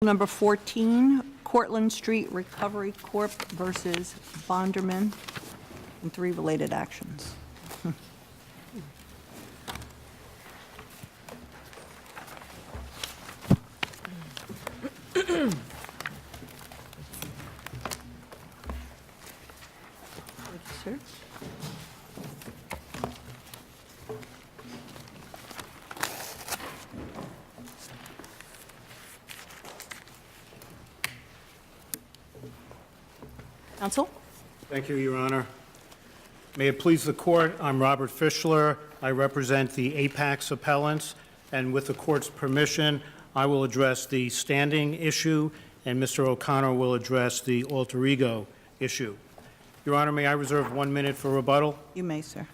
Number 14, Cortlandt Street Recovery Corp. Versus Bonderman, and 3 related actions. Thank you, sir. Counsel? Thank you, Your Honor. May it please the Court, I'm Robert Fischler. I represent the Apex appellants, and with the Court's permission, I will address the standing issue, and Mr. O'Connor will address the alter ego issue. Your Honor, may I reserve 1 minute for rebuttal? You may, sir.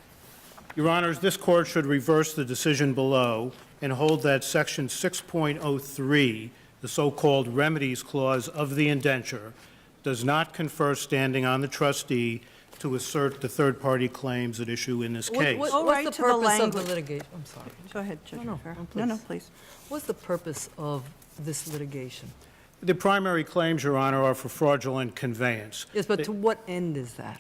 Your Honors, this Court should reverse the decision below and hold that Section 6.03, the so-called remedies clause of the indenture, does not confer standing on the trustee to assert the third-party claims at issue in this case. Go What's right the to the purpose of the language. litigation? I'm sorry. Go ahead, Judge No, O'Hara. no, No, please. please. What's the purpose of this litigation? The primary claims, Your Honor, are for fraudulent conveyance. Yes, but to what end is that?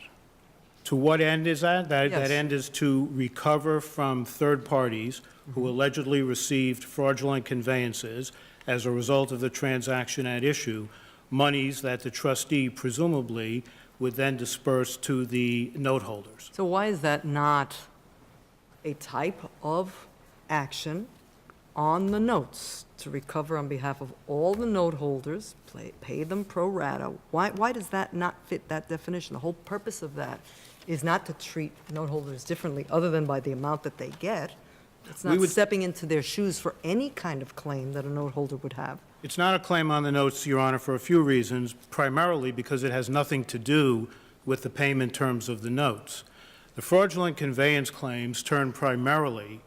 To what end is that? That Yes. end is to recover from third parties who allegedly received fraudulent conveyances as a result of the transaction at issue, monies that the trustee presumably would then disperse to the note holders. So why is that not a type of action on the notes to recover on behalf of all the note holders, pay them pro rata? Why does that not fit that definition? The whole purpose of that is not to treat note holders differently other than by the amount that they get. It's not stepping into their shoes for any kind of claim that a note holder would have. It's not a claim on the notes, Your Honor, for a few reasons, primarily because it has nothing to do with the payment terms of the notes. The fraudulent conveyance claims turn primarily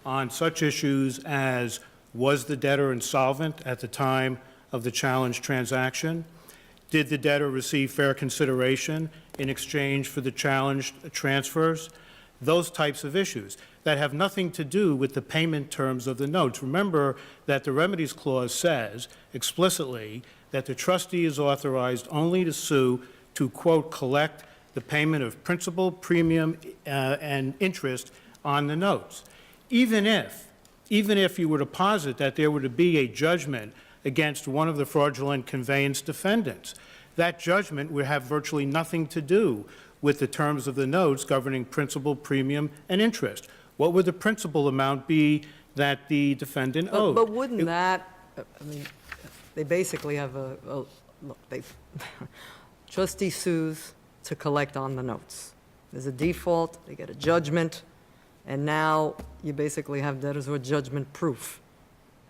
on such issues as, was the debtor insolvent at the time of the challenged transaction? Did the debtor receive fair consideration in exchange for the challenged transfers? Those types of issues that have nothing to do with the payment terms of the notes. Remember that the remedies clause says explicitly that the trustee is authorized only to sue to, quote, collect the payment of principal, premium, and interest on the notes. Even if you were to posit that there were to be a judgment against one of the fraudulent conveyance defendants, that judgment would have virtually nothing to do with the terms of the notes governing principal, premium, and interest. What would the principal amount be that the defendant owed? But wouldn't that, I mean, they basically have look, trustee sues to collect on the notes. There's a default, they get a judgment, and now you basically have debtors who are judgment proof.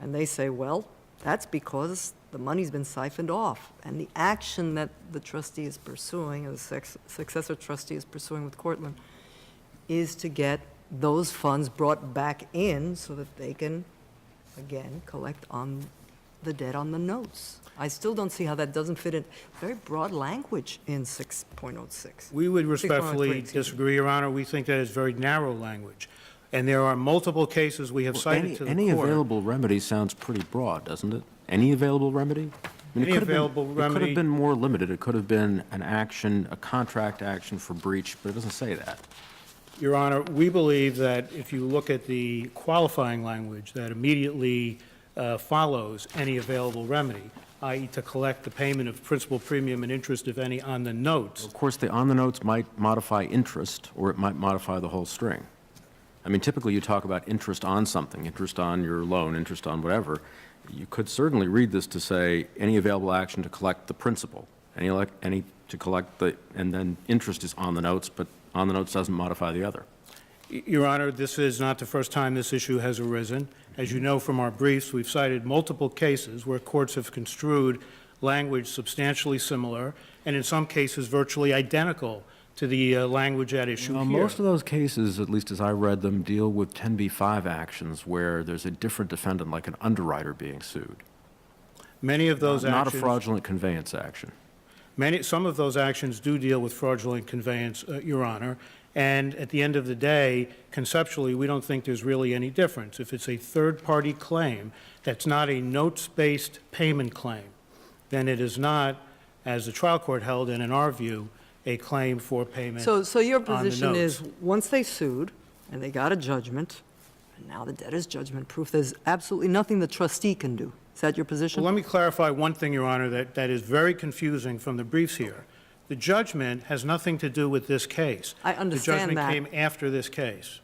And they say, well, that's because the money's been siphoned off. And the action that the trustee is pursuing, or the successor trustee is pursuing with Cortlandt, is to get those funds brought back in so that they can, again, collect on the debt on the notes. I still don't see how that doesn't fit in very broad language in 6.06. We would 6.03, respectfully excuse me. disagree, Your Honor. We think that is very narrow language. And there are multiple cases we have cited to the Any court. available remedy sounds pretty broad, doesn't it? Any available remedy? I mean, Any available It could remedy- have been more limited. It could have been an action, a contract action for breach, but it doesn't say that. Your Honor, we believe that if you look at the qualifying language that immediately follows any available remedy, i.e. to collect the payment of principal, premium, and interest, if any, on the notes. Of course, the on the notes might modify interest, or it might modify the whole string. I mean, typically you talk about interest on something, interest on your loan, interest on whatever. You could certainly read this to say any available action to collect the principal, any to collect the, and then interest is on the notes, but on the notes doesn't modify the other. Your Honor, this is not the first time this issue has arisen. As you know from our briefs, we've cited multiple cases where courts have construed language substantially similar, and in some cases virtually identical to the language at issue here. Most of those cases, at least as I read them, deal with 10b-5 actions where there's a different defendant, like an underwriter being sued. Many of those Not a actions, fraudulent conveyance action. some of those actions do deal with fraudulent conveyance, Your Honor, And at the end of the day, conceptually, we don't think there's really any difference. If it's a third-party claim that's not a notes-based payment claim, then it is not, as the trial court held, and in our view, a claim for payment. So your on the position is, notes. once they sued, and they got a judgment, and now the debt is judgment proof, there's absolutely nothing the trustee can do. Is that your position? Well, let me clarify one thing, Your Honor, that is very confusing from the briefs here. The judgment has nothing to do with this case. I understand that. The judgment came after this case.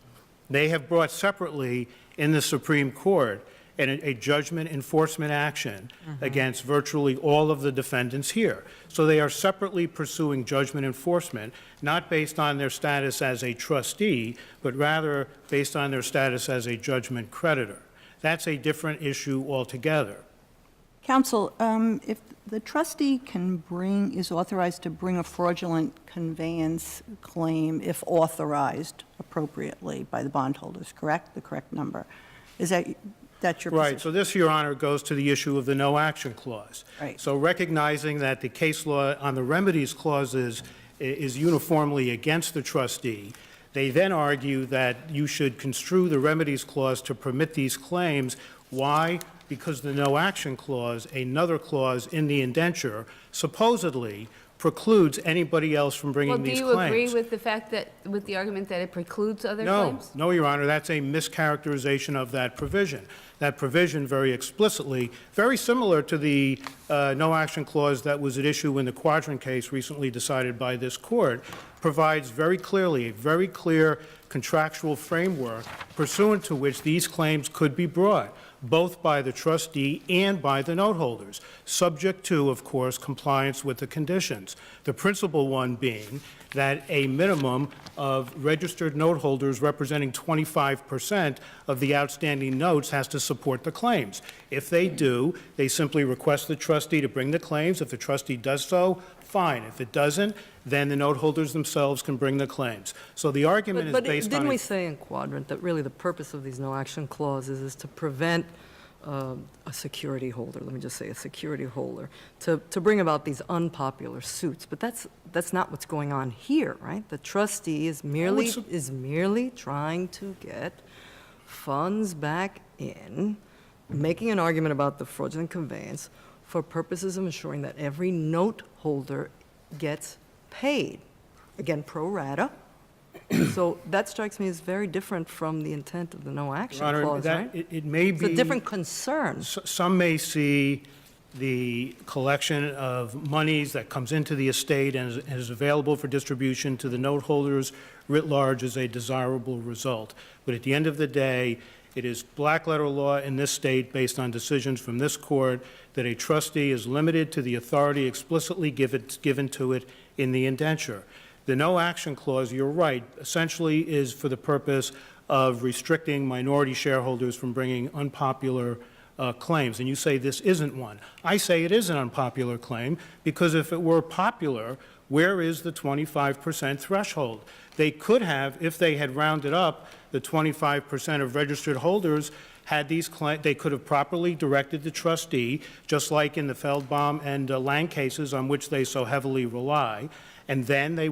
They have brought separately in the Supreme Court a judgment enforcement action against virtually all of the defendants here. So they are separately pursuing judgment enforcement, not based on their status as a trustee, but rather based on their status as a judgment creditor. That's a different issue altogether. Counsel, if the trustee is authorized to bring a fraudulent conveyance claim if authorized appropriately by the bondholders, correct? The correct number. Is that's your position? Right, so this, Your Honor, goes to the issue of the no-action clause. Right. So recognizing that the case law on the remedies clauses is uniformly against the trustee, they then argue that you should construe the remedies clause to permit these claims. Why? Because the no-action clause, another clause in the indenture, supposedly precludes anybody else from bringing these claims. Well, do you agree with the fact that, with the argument that it precludes other claims? No, Your Honor, that's a mischaracterization of that provision. That provision very explicitly, very similar to the no-action clause that was at issue in the Quadrant case recently decided by this court, provides very clearly, a very clear contractual framework pursuant to which these claims could be brought, both by the trustee and by the note holders, subject to, of course, compliance with the conditions. The principal one being that a minimum of registered note holders representing 25% of the outstanding notes has to support the claims. If they do, they simply request the trustee to bring the claims. If the trustee does so, fine. If it doesn't, then the note holders themselves can bring the claims. So the argument is But based on... didn't we say in Quadrant that really the purpose of these no-action clauses is to prevent a security holder, let me just say a security holder, to bring about these unpopular suits? But that's not what's going on here, right? The trustee is merely trying to get funds back in, making an argument about the fraudulent conveyance for purposes of ensuring that every note holder gets paid, again, pro rata. So that strikes me as very different from the intent of the no-action Your Honor, clause, right? it may be... It's a different concern. Some may see the collection of monies that comes into the estate and is available for distribution to the note holders writ large as a desirable result. But at the end of the day, it is black-letter law in this state, based on decisions from this court, that a trustee is limited to the authority explicitly given to it in the indenture. The no-action clause, you're right, essentially is for the purpose of restricting minority shareholders from bringing unpopular claims. And you say this isn't one. I say it is an unpopular claim, because if it were popular, where is the 25% threshold? They could have, if they had rounded up the 25% of registered holders, had these claims, they could have properly directed the trustee, just like in the Feldbaum and Lang cases on which they so heavily rely, and then we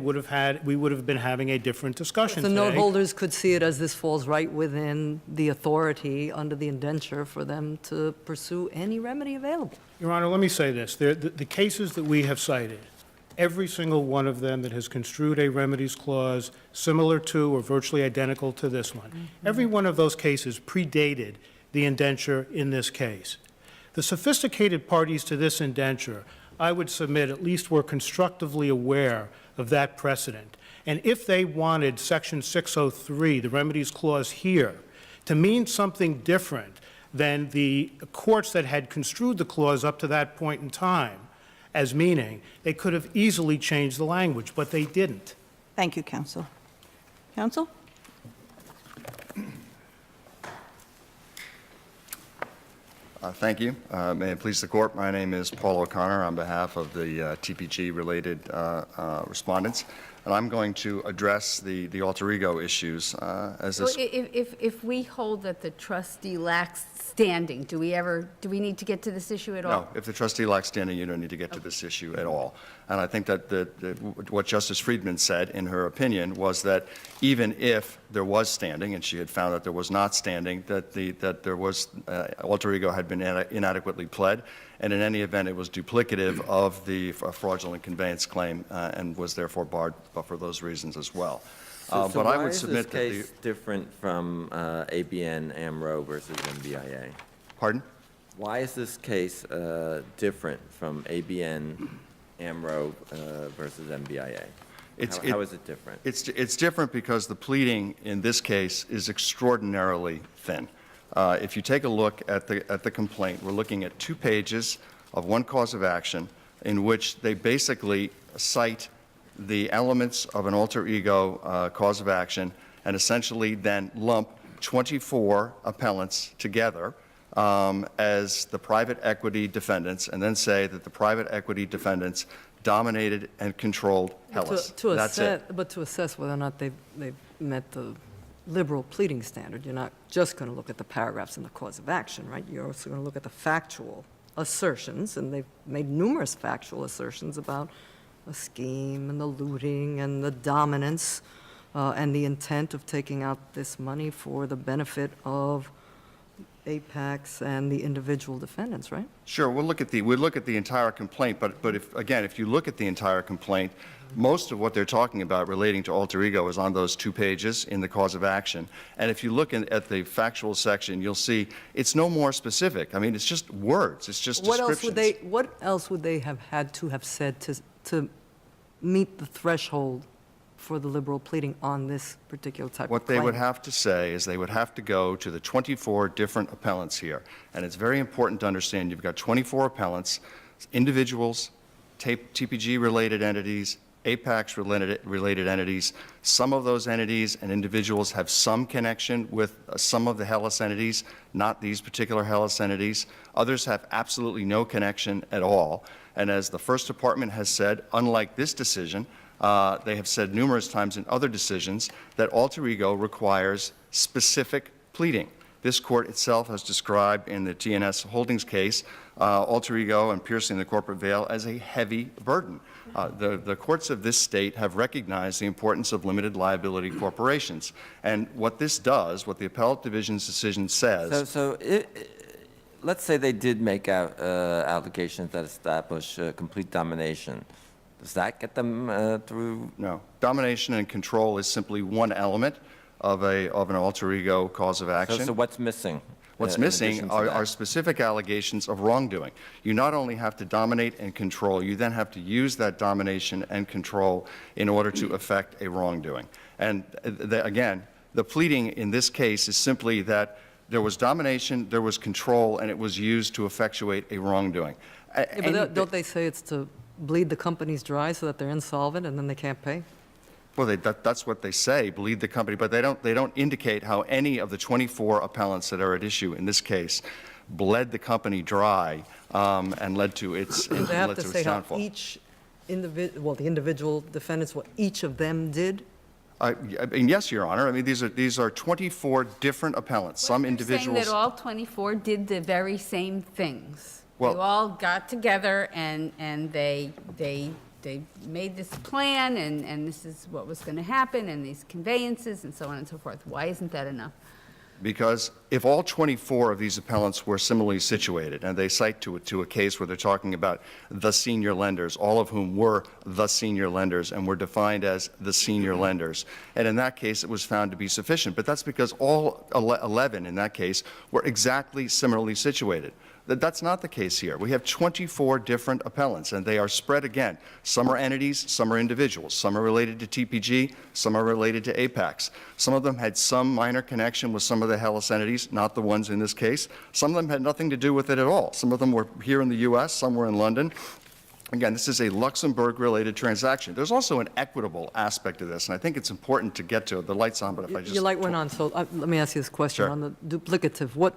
would have been having a different discussion The today. note holders could see it as this falls right within the authority under the indenture for them to pursue any remedy available. Your Honor, let me say this. The cases that we have cited, every single one of them that has construed a remedies clause similar to or virtually identical to this one, every one of those cases predated the indenture in this case. The sophisticated parties to this indenture, I would submit, at least were constructively aware of that precedent. And if they wanted Section 603, the remedies clause here, to mean something different than the courts that had construed the clause up to that point in time as meaning, they could have easily changed the language, but they didn't. Thank you, counsel. Counsel? Thank you. May it please the Court, my name is Paul O'Connor on behalf of the TPG-related respondents. and I'm going to address the alter ego issues as So this. if we hold that the trustee lacks standing, do we need to get to this issue at all? No, if the trustee lacks standing, you don't need to get to this issue at all. And I think that what Justice Friedman said in her opinion was that even if there was standing, and she had found that there was not standing, that there was, alter ego had been inadequately pled, and in any event, it was duplicative of the fraudulent conveyance claim and was therefore barred for those reasons as well. But I would submit that Why is this case different from ABN AMRO versus MBIA? Pardon? Why is this case different from ABN AMRO versus MBIA? How is it different? It's different because the pleading in this case is extraordinarily thin. If you take a look at the complaint, we're looking at 2 pages of one cause of action in which they basically cite the elements of an alter ego cause of action and essentially then lump 24 appellants together as the private equity defendants, and then say that the private equity defendants dominated and controlled Hellas. That's it. But to assess whether or not they've met the liberal pleading standard, you're not just going to look at the paragraphs in the cause of action, right? You're also going to look at the factual assertions, and they've made numerous factual assertions about the scheme and the looting and the dominance and the intent of taking out this money for the benefit of Apex and the individual defendants, right? Sure, we'll look at the entire complaint, but if you look at the entire complaint, most of what they're talking about relating to alter ego is on those 2 pages in the cause of action. And if you look at the factual section, you'll see it's no more specific. I mean, it's just words, it's just descriptions. What else would they have had to have said to meet the threshold for the liberal pleading on this particular type of What claim? they would have to say is they would have to go to the 24 different appellants here. And it's very important to understand you've got 24 appellants, individuals, TPG-related entities, Apex-related entities. Some of those entities and individuals have some connection with some of the Hellas entities, not these particular Hellas entities. Others have absolutely no connection at all. And as the First Department has said, unlike this decision, they have said numerous times in other decisions that alter ego requires specific pleading. This court itself has described in the TNS Holdings case alter ego and piercing the corporate veil as a heavy burden. The courts of this state have recognized the importance of limited liability corporations. And what this does, what the appellate division's decision says... Let's say they did make out allegations that establish complete domination. Does that get them through? No. Domination and control is simply one element of an alter ego cause of action. So what's missing? What's in missing addition to are that? specific allegations of wrongdoing. You not only have to dominate and control, you then have to use that domination and control in order to effect a wrongdoing. And again, the pleading in this case is simply that there was domination, there was control, and it was used to effectuate a wrongdoing. Yeah, but don't they say it's to bleed the companies dry so that they're insolvent and then they can't pay? Well, that's what they say, bleed the company, but they don't indicate how any of the 24 appellants that are at issue in this case bled the company dry and led to its Do they have to downfall. say how each the individual defendants, what each of them did? I mean, yes, Your Honor. I mean, these are 24 different appellants. Some What if you're individuals. saying that all 24 did the very same things? Well- They all got together and they made this plan and this is what was going to happen and these conveyances and so on and so forth. Why isn't that enough? Because if all 24 of these appellants were similarly situated, and they cite to a case where they're talking about the senior lenders, all of whom were the senior lenders and were defined as the senior lenders, and in that case it was found to be sufficient. But that's because all 11 in that case were exactly similarly situated. That's not the case here. We have 24 different appellants, and they are spread again. Some are entities, some are individuals. Some are related to TPG, some are related to Apex. Some of them had some minor connection with some of the Hellas entities, not the ones in this case. Some of them had nothing to do with it at all. Some of them were here in the U.S., some were in London. Again, this is a Luxembourg-related transaction. There's also an equitable aspect to this, and I think it's important to get to. The light's on, but if I just... Your light went on, so let me ask you this question. Sure. On the duplicative,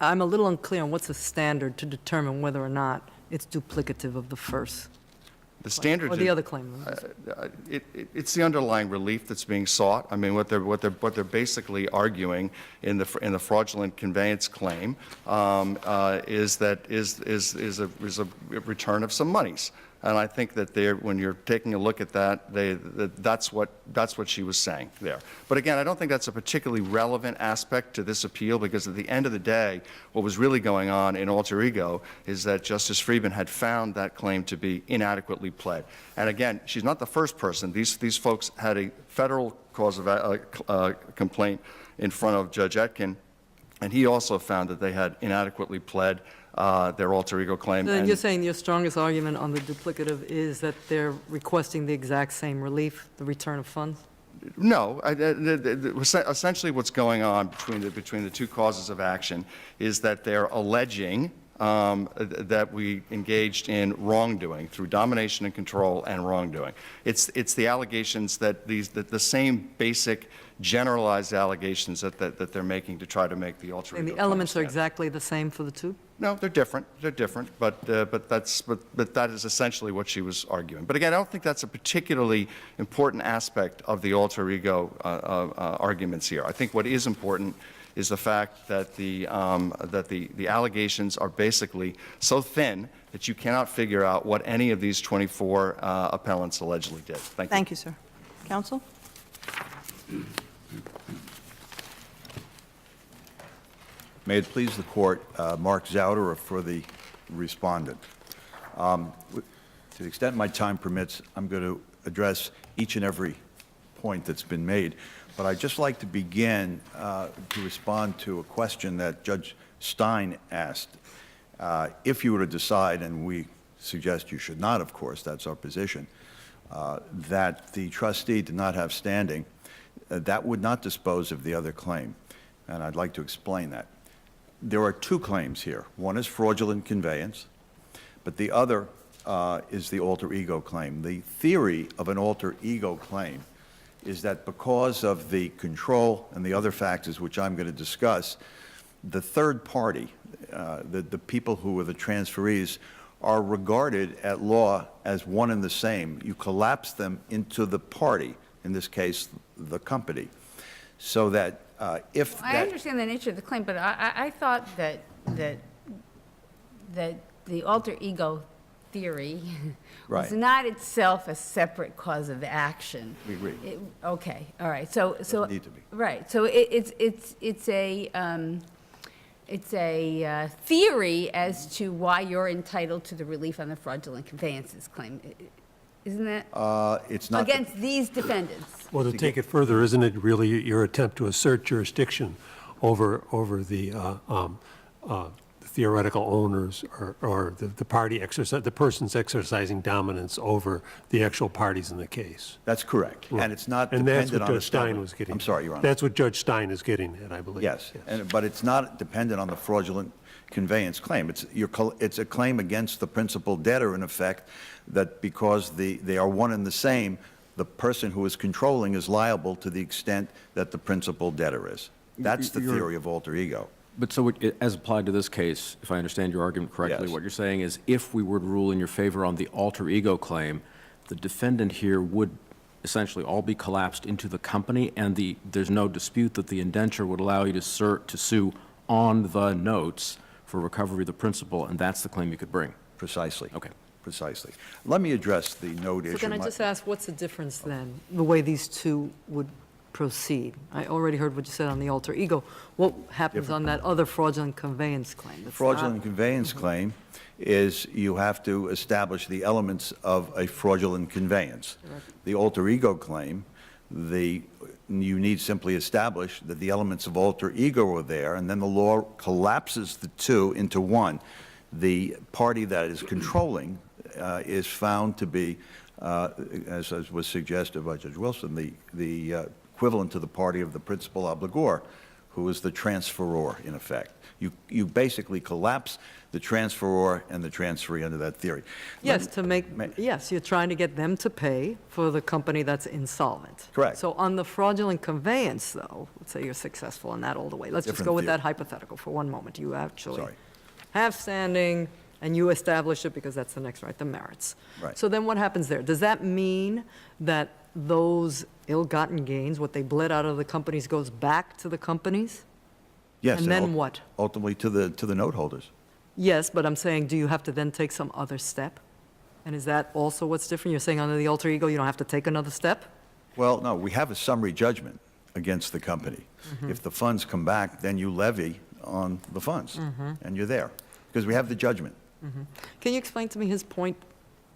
I'm a little unclear on what's the standard to determine whether or not it's duplicative of the first. The standard. Or the other claim. It's the underlying relief that's being sought. I mean, what they're basically arguing in the fraudulent conveyance claim is a return of some monies. And I think that when you're taking a look at that, that's what she was saying there. But again, I don't think that's a particularly relevant aspect to this appeal, because at the end of the day, what was really going on in Alter Ego is that Justice Friedman had found that claim to be inadequately pled. And again, she's not the first person. These folks had a federal cause of complaint in front of Judge Etkin, and he also found that they had inadequately pled their alter ego claim. Then you're saying your strongest argument on the duplicative is that they're requesting the exact same relief, the return of funds? No, essentially what's going on between the two causes of action is that they're alleging that we engaged in wrongdoing through domination and control and wrongdoing. It's the allegations that the same basic generalized allegations that they're making to try to make the alter ego. And the elements are exactly the same for the two? No, they're different. They're different, but that is essentially what she was arguing. But again, I don't think that's a particularly important aspect of the alter ego arguments here. I think what is important is the fact that the allegations are basically so thin that you cannot figure out what any of these 24 appellants allegedly did. Thank you. Thank you, sir. Counsel? May it please the Court, Mark Zauderer for the respondent. To the extent my time permits, I'm going to address each and every point that's been made. But I'd just like to begin to respond to a question that Judge Stein asked. If you were to decide, and we suggest you should not, of course, that's our position, that the trustee did not have standing, that would not dispose of the other claim. And I'd like to explain that. There are two claims here. One is fraudulent conveyance, but the other is the alter ego claim. The theory of an alter ego claim is that because of the control and the other factors which I'm going to discuss, the third party, the people who are the transferees, are regarded at law as one and the same. You collapse them into the party, in this case, the company, so that if I understand the nature of the claim, but I thought that the alter ego theory was Right. not itself a separate cause of action. We agree. Okay, all right, so. Doesn't need to be. Right, so it's a theory as to why you're entitled to the relief on the fraudulent conveyances claim, isn't that? It's not. Against these defendants. Well, to take it further, isn't it really your attempt to assert jurisdiction over the theoretical owners or the party the persons exercising dominance over the actual parties in the case? That's correct. And it's not And that's dependent what on Judge Stein was getting. I'm sorry, Your Honor. That's what Judge Stein is getting at, I believe. Yes, but it's not dependent on the fraudulent conveyance claim. It's a claim against the principal debtor, in effect, that because they are one and the same, the person who is controlling is liable to the extent that the principal debtor is. That's the theory of alter ego. But so as applied to this case, if I understand your argument correctly, Yes. what you're saying is if we were to rule in your favor on the alter ego claim, the defendant here would essentially all be collapsed into the company, and there's no dispute that the indenture would allow you to sue on the notes for recovery of the principal, and that's the claim you could bring. Precisely. Okay. Precisely. Let me address the note issue. So can I just ask, what's the difference then, the way these two would proceed? I already heard what you said on the alter ego. What happens on that other fraudulent conveyance claim? The fraudulent conveyance claim is you have to establish the elements of a fraudulent conveyance. The alter ego claim, you need simply establish that the elements of alter ego are there, and then the law collapses the two into one. The party that is controlling is found to be, as was suggested by Judge Wilson, the equivalent to the party of the principal obligor, who is the transferor, in effect. You basically collapse the transferor and the transferee under that theory. Yes, yes, you're trying to get them to pay for the company that's insolvent. Correct. So on the fraudulent conveyance, though, let's say you're successful in that all the way. Let's just Different go with theory. that hypothetical for one moment. You actually Sorry. have standing, And you establish it because that's the next right, the merits. Right. So then what happens there? Does that mean that those ill-gotten gains, what they bled out of the companies, goes back to the companies? Yes. And then what? Ultimately to the note holders. Yes, but I'm saying, do you have to then take some other step? And is that also what's different? You're saying under the alter ego, you don't have to take another step? Well, no, we have a summary judgment against the company. If the funds come back, then you levy on the funds, and you're there, because we have the judgment. Can you explain to me his point,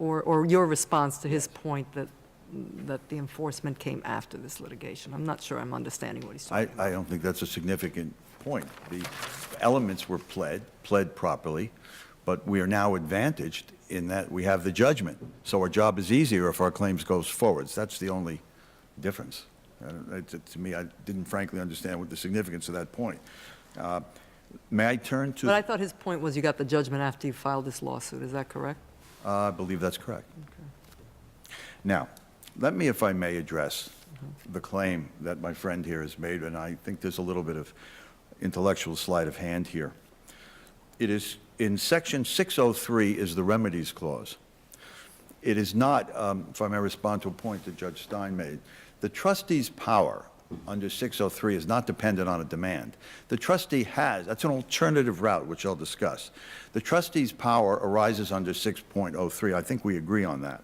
or your response to his point that the enforcement came after this litigation? I'm not sure I'm understanding what he's talking about. I don't think that's a significant point. The elements were pled properly, but we are now advantaged in that we have the judgment. So our job is easier if our claims goes forwards. That's the only difference. To me, I didn't frankly understand what the significance of that point. May I turn to? But I thought his point was you got the judgment after you filed this lawsuit. Is that correct? I believe that's correct. Now, let me, if I may, address the claim that my friend here has made, and I think there's a little bit of intellectual sleight of hand here. It is, in Section 603 is the remedies clause. It is not, if I may respond to a point that Judge Stein made, the trustee's power under 603 is not dependent on a demand. The trustee has, that's an alternative route, which I'll discuss. The trustee's power arises under 6.03. I think we agree on that.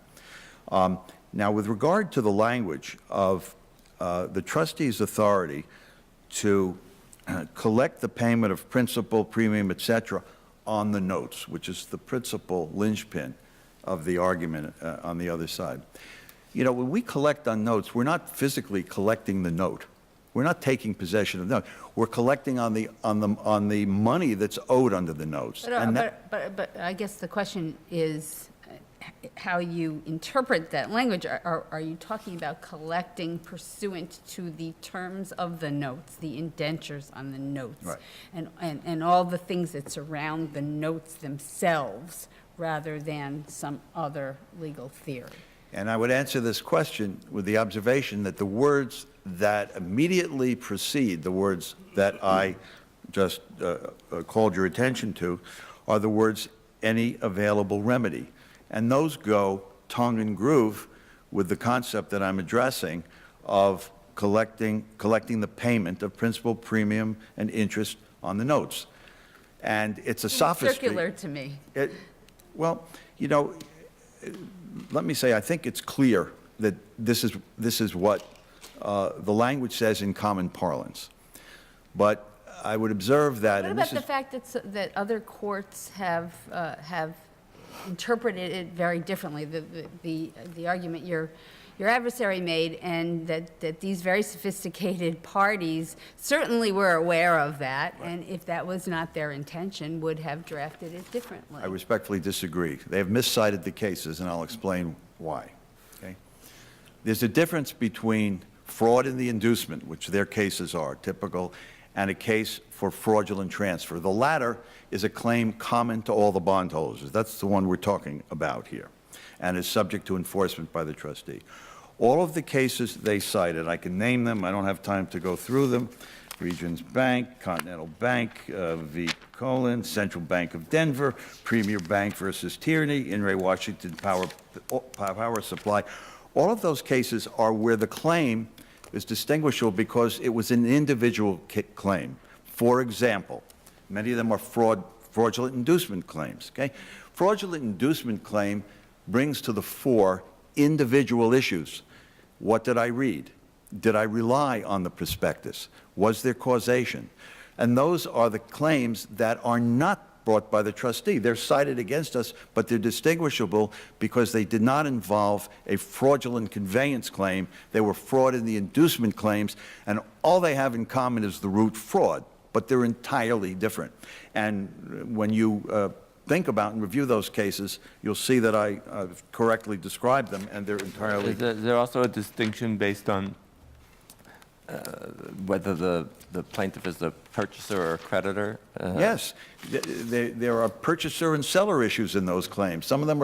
Now, with regard to the language of the trustee's authority to collect the payment of principal, premium, et cetera, on the notes, which is the principal linchpin of the argument on the other side. You know, when we collect on notes, we're not physically collecting the note. We're not taking possession of the note. We're collecting on the money that's owed under the notes. But I guess the question is how you interpret that language. Are you talking about collecting pursuant to the terms of the notes, the indentures on the notes? Right. And all the things that surround the notes themselves, rather than some other legal theory? And I would answer this question with the observation that the words that immediately precede the words that I just called your attention to are the words any available remedy. And those go tongue and groove with the concept that I'm addressing of collecting the payment of principal, premium, and interest on the notes. And it's a sophistry. Circular to me. Well, you know, let me say, I think it's clear that this is what the language says in common parlance. But I would observe that. What about the fact that other courts have interpreted it very differently? The argument your adversary made, and that these very sophisticated parties certainly were aware of that, right, and if that was not their intention, would have drafted it differently. I respectfully disagree. They have miscited the cases, and I'll explain why. Okay? There's a difference between fraud in the inducement, which their cases are typical, and a case for fraudulent transfer. The latter is a claim common to all the bondholders. That's the one we're talking about here, and is subject to enforcement by the trustee. All of the cases they cited, I can name them, I don't have time to go through them: Regions Bank, Continental Bank, v. Colin, Central Bank of Denver, Premier Bank versus Tierney, In re Washington Power Supply. All of those cases are where the claim is distinguishable because it was an individual claim. For example, many of them are fraudulent inducement claims. Okay? Fraudulent inducement claim brings to the fore individual issues. What did I read? Did I rely on the prospectus? Was there causation? And those are the claims that are not brought by the trustee. They're cited against us, but they're distinguishable because they did not involve a fraudulent conveyance claim. They were fraud in the inducement claims, and all they have in common is the root fraud, but they're entirely different. And when you think about and review those cases, you'll see that I correctly described them, and they're entirely... Is there also a distinction based on whether the plaintiff is a purchaser or a creditor? Yes. There are purchaser and seller issues in those claims. Some of them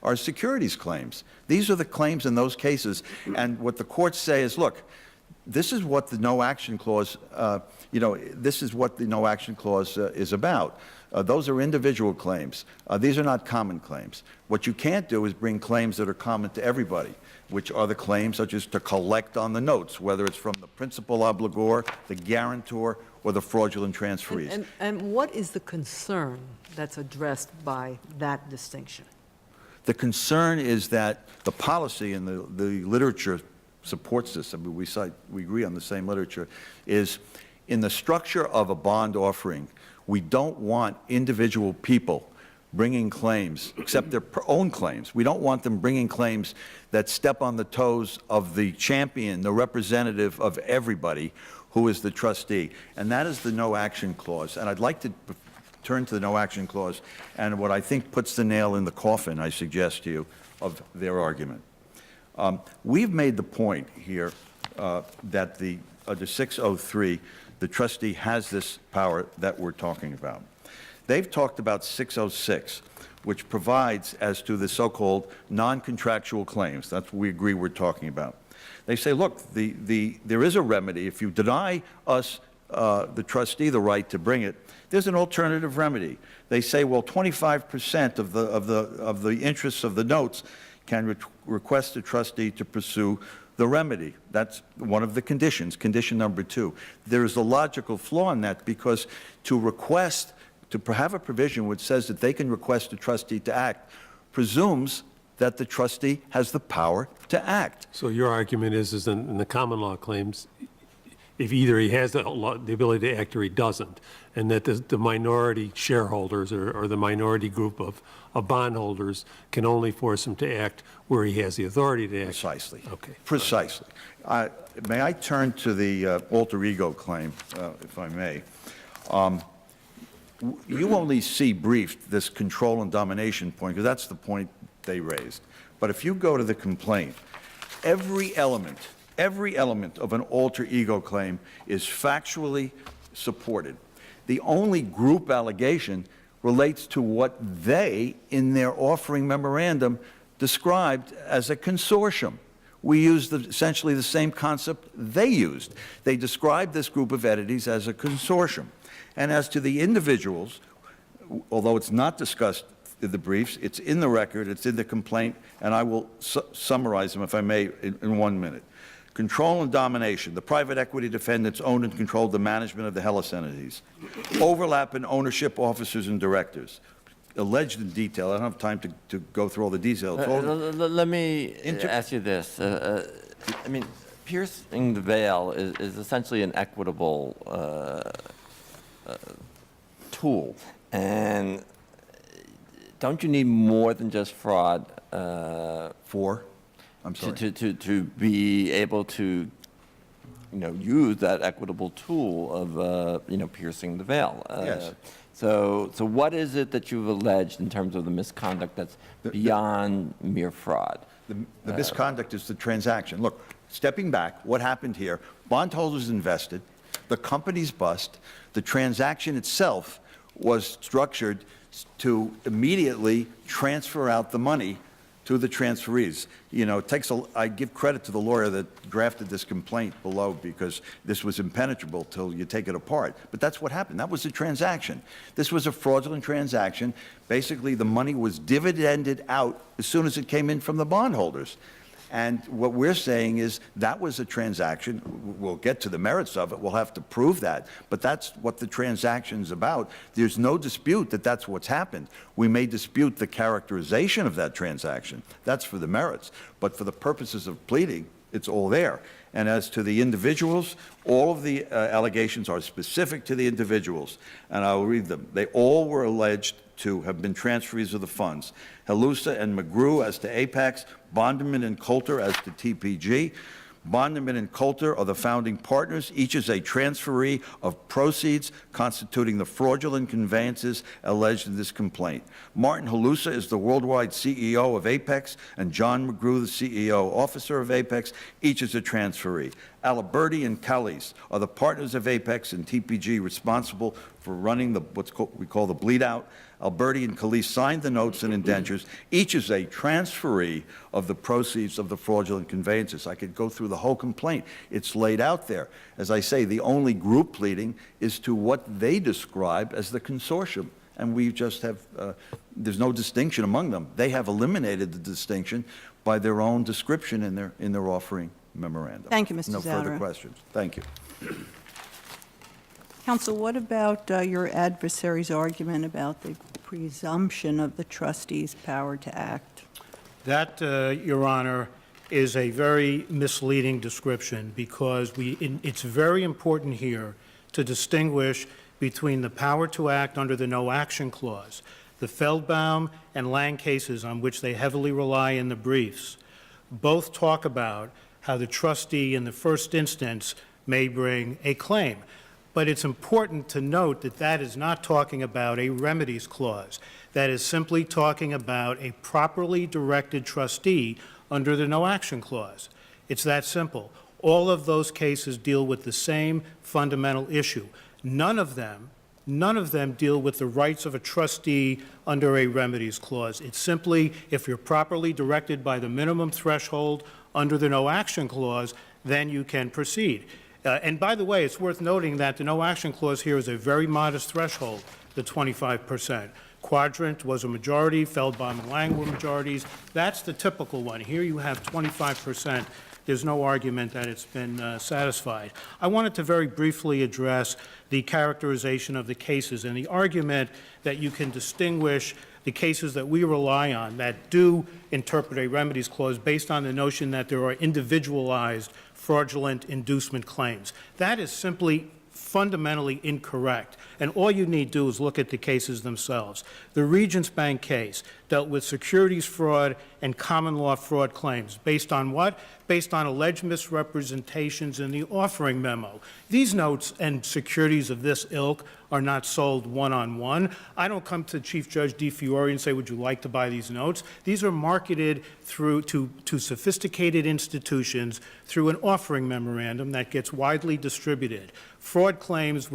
are securities claims. These are the claims in those cases, and what the courts say is, look, this is what the no action clause, this is what the no action clause is about. Those are individual claims. These are not common claims. What you can't do is bring claims that are common to everybody, which are the claims such as to collect on the notes, whether it's from the principal obligor, the guarantor, or the fraudulent transferees. And what is the concern that's addressed by that distinction? The concern is that the policy and the literature supports this. I mean, we agree on the same literature, is in the structure of a bond offering, we don't want individual people bringing claims, except their own claims. We don't want them bringing claims that step on the toes of the champion, the representative of everybody, who is the trustee. And that is the no action clause. And I'd like to turn to the no action clause and what I think puts the nail in the coffin, I suggest to you, of their argument. We've made the point here that under 603, the trustee has this power that we're talking about. They've talked about 606, which provides as to the so-called non-contractual claims. That's what we agree we're talking about. They say, look, there is a remedy. If you deny us, the trustee, the right to bring it, there's an alternative remedy. They say, well, 25% of the interests of the notes can request a trustee to pursue the remedy. That's one of the conditions, condition number 2. There is a logical flaw in that, because to have a provision which says that they can request a trustee to act presumes that the trustee has the power to act. So your argument is in the common law claims, if either he has the ability to act or he doesn't, and that the minority shareholders or the minority group of bondholders can only force him to act where he has the authority to act. Precisely. Okay. Precisely. May I turn to the alter ego claim, if I may? You only see briefed this control and domination point, because that's the point they raised. But if you go to the complaint, every element of an alter ego claim is factually supported. The only group allegation relates to what they, in their offering memorandum, described as a consortium. We used essentially the same concept they used. They described this group of entities as a consortium. And as to the individuals, although it's not discussed in the briefs, it's in the record, it's in the complaint, and I will summarize them, if I may, in 1 minute. Control and domination. The private equity defendants owned and controlled the management of the Hellas entities. Overlap in ownership, officers and directors. Alleged in detail. I don't have time to go through all the details. Let me ask you this. I mean, piercing the veil is essentially an equitable tool. And don't you need more than just fraud? I'm sorry. To be able to, use that equitable tool of, piercing the veil. Yes. So what is it that you've alleged in terms of the misconduct that's beyond mere fraud? The misconduct is the transaction. Look, stepping back, what happened here? Bondholders invested, the company's bust, the transaction itself was structured to immediately transfer out the money to the transferees. I give credit to the lawyer that drafted this complaint below, because this was impenetrable till you take it apart. But that's what happened. That was a transaction. This was a fraudulent transaction. Basically, the money was dividended out as soon as it came in from the bondholders. And what we're saying is that was a transaction. We'll get to the merits of it. We'll have to prove that. But that's what the transaction's about. There's no dispute that that's what's happened. We may dispute the characterization of that transaction. That's for the merits. But for the purposes of pleading, it's all there. And as to the individuals, all of the allegations are specific to the individuals. And I'll read them. They all were alleged to have been transferees of the funds. Halusa and McGrew as to Apex, Bonderman and Coulter as to TPG. Bonderman and Coulter are the founding partners. Each is a transferee of proceeds constituting the fraudulent conveyances alleged in this complaint. Martin Halusa is the worldwide CEO of Apex, and John McGrew, the CEO officer of Apex. Each is a transferee. Aliberti and Callis are the partners of Apex and TPG responsible for running we call the bleed out. Alberti and Callis signed the notes and indentures. Each is a transferee of the proceeds of the fraudulent conveyances. I could go through the whole complaint. It's laid out there. As I say, the only group pleading is to what they describe as the consortium. and we just have, there's no distinction among them. They have eliminated the distinction by their own description in their offering memorandum. Thank you, Mr. No further Zauderer. questions. Thank you. Counsel, what about your adversary's argument about the presumption of the trustee's power to act? That, Your Honor, is a very misleading description because it's very important here to distinguish between the power to act under the no action clause. The Feldbaum and Lang cases on which they heavily rely in the briefs both talk about how the trustee in the first instance may bring a claim. But it's important to note that that is not talking about a remedies clause. That is simply talking about a properly directed trustee under the no action clause. It's that simple. All of those cases deal with the same fundamental issue. None of them deal with the rights of a trustee under a remedies clause. It's simply, if you're properly directed by the minimum threshold under the no action clause, then you can proceed. And by the way, it's worth noting that the no action clause here is a very modest threshold, the 25%. Quadrant was a majority, Feldbaum and Lang were majorities. That's the typical one. Here you have 25%. There's no argument that it's been satisfied. I wanted to very briefly address the characterization of the cases and the argument that you can distinguish the cases that we rely on that do interpret a remedies clause based on the notion that there are individualized fraudulent inducement claims. That is simply fundamentally incorrect. And all you need to do is look at the cases themselves. The Regents Bank case dealt with securities fraud and common law fraud claims. Based on what? Based on alleged misrepresentations in the offering memo. These notes and securities of this ilk are not sold one-on-one. I don't come to Chief Judge DiFiore and say, would you like to buy these notes? These are marketed through to sophisticated institutions through an offering memorandum that gets widely distributed. Fraud claims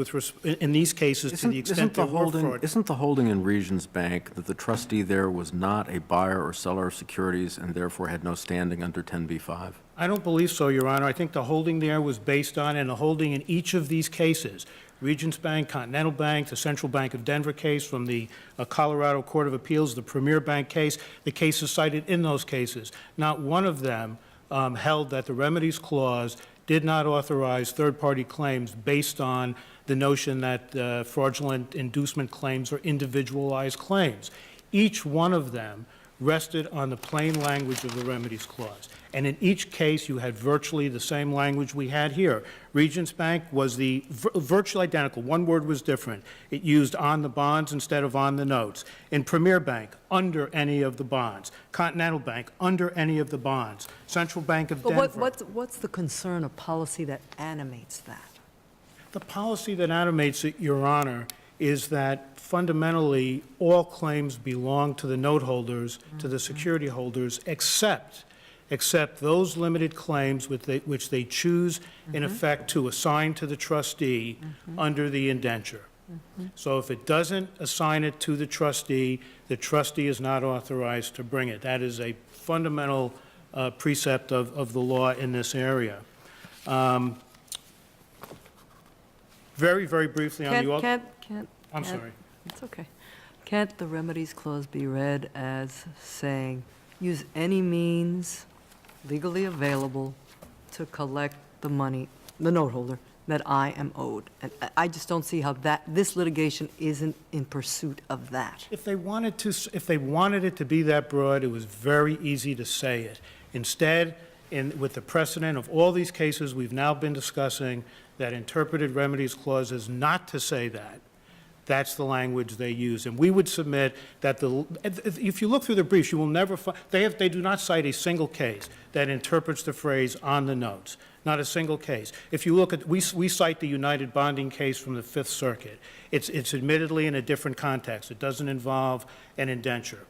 in these cases, to the extent there were fraud. Isn't the holding in Regents Bank that the trustee there was not a buyer or seller of securities and therefore had no standing under 10b-5? I don't believe so, Your Honor. I think the holding there was based on, and the holding in each of these cases, Regents Bank, Continental Bank, the Central Bank of Denver case from the Colorado Court of Appeals, the Premier Bank case, the cases cited in those cases, not one of them held that the remedies clause did not authorize third-party claims based on the notion that fraudulent inducement claims are individualized claims. Each one of them rested on the plain language of the remedies clause. And in each case, you had virtually the same language we had here. Regents Bank was virtually identical. One word was different. It used on the bonds instead of on the notes. In Premier Bank, under any of the bonds. Continental Bank, under any of the bonds. Central Bank of Denver. But what's the concern of policy that animates that? The policy that animates it, Your Honor, is that fundamentally all claims belong to the note holders, to the security holders, except those limited claims which they choose, in effect, to assign to the trustee under the indenture. So if it doesn't assign it to the trustee is not authorized to bring it. That is a fundamental precept of the law in this area. Very, very briefly on the... I'm sorry. It's okay. Can't the remedies clause be read as saying, use any means legally available to collect the money, the note holder, that I am owed? And I just don't see how this litigation isn't in pursuit of that. If they wanted it to be that broad, it was very easy to say it. Instead, with the precedent of all these cases we've now been discussing that interpreted remedies clauses not to say that, that's the language they use. And we would submit that if you look through the briefs, you will never find, they do not cite a single case that interprets the phrase on the notes. Not a single case. If you look at, we cite the United Bonding case from the Fifth Circuit. It's admittedly in a different context. It doesn't involve an indenture.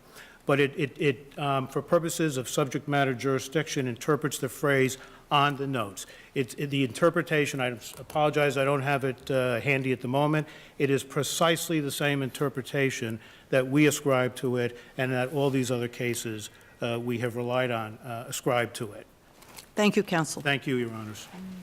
But it for purposes of subject matter jurisdiction, interprets the phrase on the notes. The interpretation, I apologize, I don't have it handy at the moment. It is precisely the same interpretation that we ascribe to it and that all these other cases we have relied on ascribe to it. Thank you, counsel. Thank you, Your Honors.